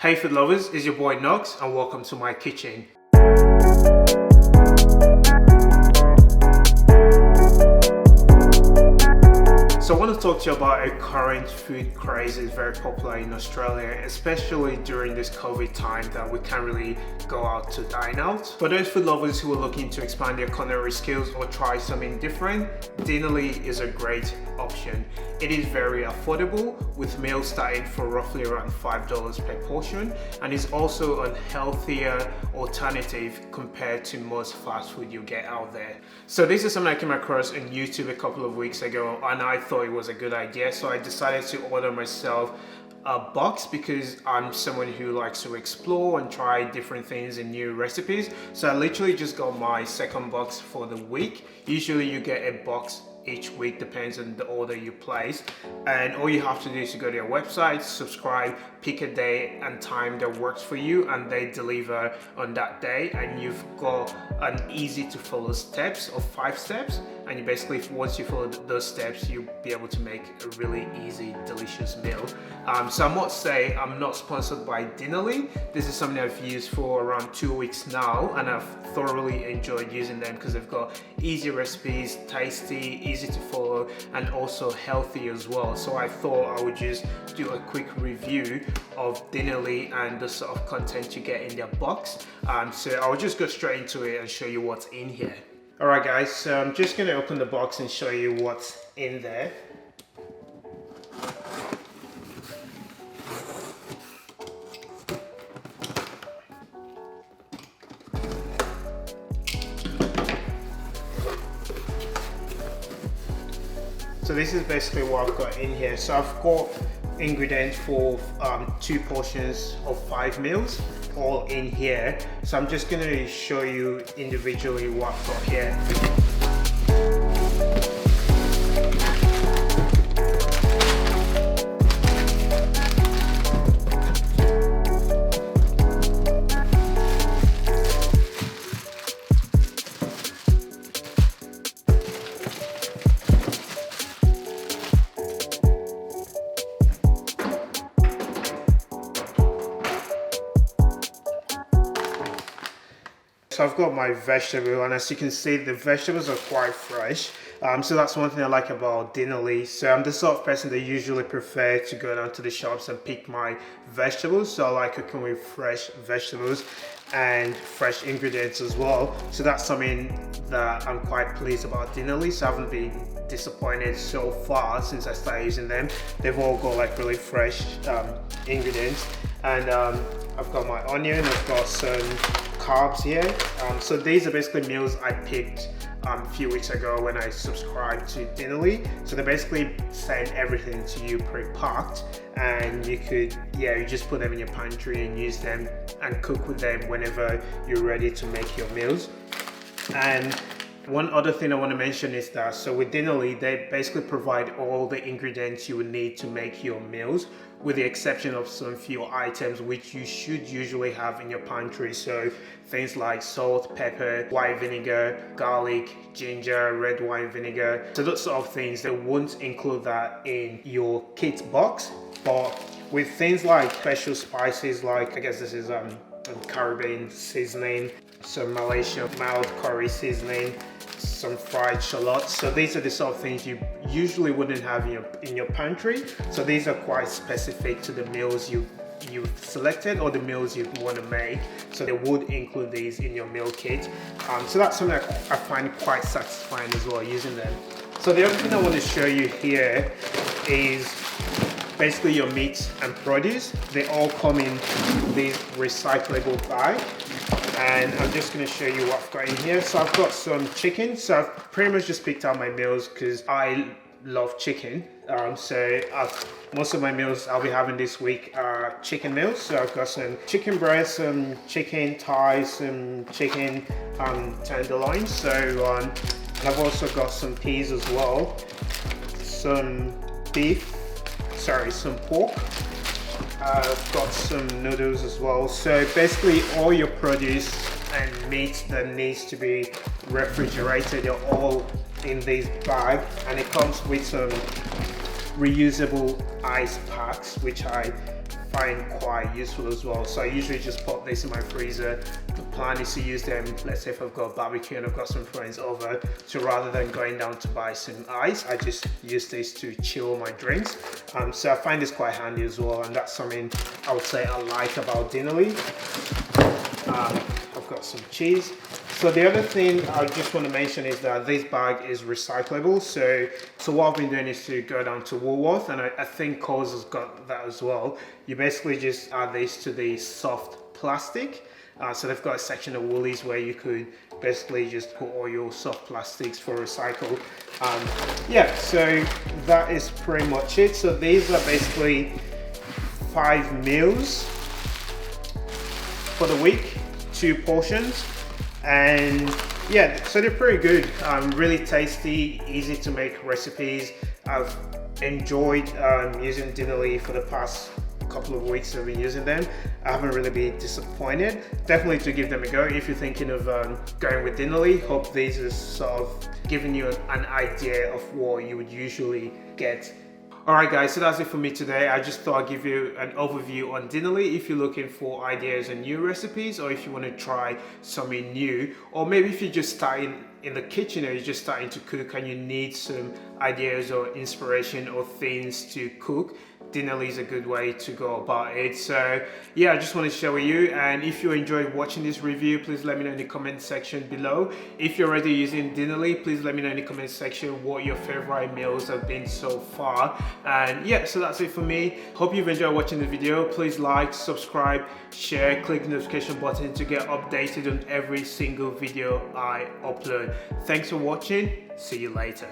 Hey food lovers, it's your boy Nox and welcome to my kitchen. So I want to talk to you about a current food craze that is very popular in Australia, especially during this COVID time that we can't really go out to dine out. For those food lovers who are looking to expand their culinary skills or try something different, Dinnerly is a great option. It is very affordable with meals starting for roughly around $5 per portion, and is also a healthier alternative compared to most fast food you get out there. So this is something I came across on YouTube a couple of weeks ago and I thought it was a good idea, so I decided to order myself a box because I'm someone who likes to explore and try different things and new recipes. So I literally just got my second box for the week. Usually you get a box each week, depends on the order you place, and all you have to do is to go to their website, subscribe, pick a day and time that works for you, and they deliver on that day, and you've got an easy to follow steps of 5 steps, and you basically, once you follow those steps, you'll be able to make a really easy, delicious meal. So I must say, I'm not sponsored by Dinnerly. This is something I've used for around 2 weeks now, and I've thoroughly enjoyed using them because they've got easy recipes, tasty, easy to follow, and also healthy as well. So I thought I would just do a quick review of Dinnerly and the sort of content you get in their box. So I'll just go straight into it and show you what's in here. Alright guys, so I'm just going to open the box and show you what's in there. So this is basically what I've got in here. So I've got ingredients for 2 portions of 5 meals all in here. So I'm just going to show you individually what I've got here. So I've got my vegetable, and as you can see, the vegetables are quite fresh. So that's one thing I like about Dinnerly. So I'm the sort of person that usually prefer to go down to the shops and pick my vegetables. So I like cooking with fresh vegetables and fresh ingredients as well. So that's something that I'm quite pleased about Dinnerly. So I haven't been disappointed so far since I started using them. They've all got like really fresh ingredients. And I've got my onion, I've got some carbs here. So these are basically meals I picked a few weeks ago when I subscribed to Dinnerly. So they basically send everything to you pre-packed, and you just put them in your pantry and use them and cook with them whenever you're ready to make your meals. And one other thing I want to mention is that, so with Dinnerly, they basically provide all the ingredients you would need to make your meals, with the exception of some few items which you should usually have in your pantry. So things like salt, pepper, white vinegar, garlic, ginger, red wine vinegar. So those sort of things, they won't include that in your kit box. But with things like special spices, like I guess this is Caribbean seasoning, some Malaysian mild curry seasoning, some fried shallots. So these are the sort of things you usually wouldn't have in your pantry. So these are quite specific to the meals you've selected or the meals you want to make. So they would include these in your meal kit. So that's something I find quite satisfying as well, using them. So the other thing I want to show you here is basically your meat and produce. They all come in this recyclable bag. And I'm just going to show you what I've got in here. So I've got some chicken. So I've pretty much just picked out my meals because I love chicken. Most of my meals I'll be having this week are chicken meals. So I've got some chicken breast, some chicken thighs, some chicken tenderloins. So and I've also got some peas as well, some pork. I've got some noodles as well. So basically all your produce and meat that needs to be refrigerated are all in this bag, and it comes with some reusable ice packs, which I find quite useful as well. So I usually just pop this in my freezer. The plan is to use them, let's say if I've got a barbecue and I've got some friends over, so rather than going down to buy some ice, I just use this to chill my drinks. So I find this quite handy as well, and that's something I would say I like about Dinnerly. I've got some cheese. So the other thing I just want to mention is that this bag is recyclable. So what I've been doing is to go down to Woolworth, and I think Coles has got that as well. You basically just add this to the soft plastic. So they've got a section of Woolies where you could basically just put all your soft plastics for recycle. Yeah, so that is pretty much it. So these are basically 5 meals for the week, 2 portions. And yeah, so they're pretty good, really tasty, easy to make recipes. I've enjoyed using Dinnerly for the past couple of weeks. I've been using them. I haven't really been disappointed. Definitely to give them a go if you're thinking of going with Dinnerly. Hope this is sort of giving you an idea of what you would usually get. Alright guys, so that's it for me today. I just thought I'd give you an overview on Dinnerly if you're looking for ideas and new recipes, or if you want to try something new, or maybe if you're just starting in the kitchen or you're just starting to cook and you need some ideas or inspiration or things to cook. Dinnerly is a good way to go about it. So yeah, I just want to share with you, and if you enjoyed watching this review, please let me know in the comment section below. If you're already using Dinnerly, please let me know in the comment section what your favorite meals have been so far. And yeah, so that's it for me. Hope you've enjoyed watching the video. Please like, subscribe, share, click the notification button to get updated on every single video I upload. Thanks for watching. See you later.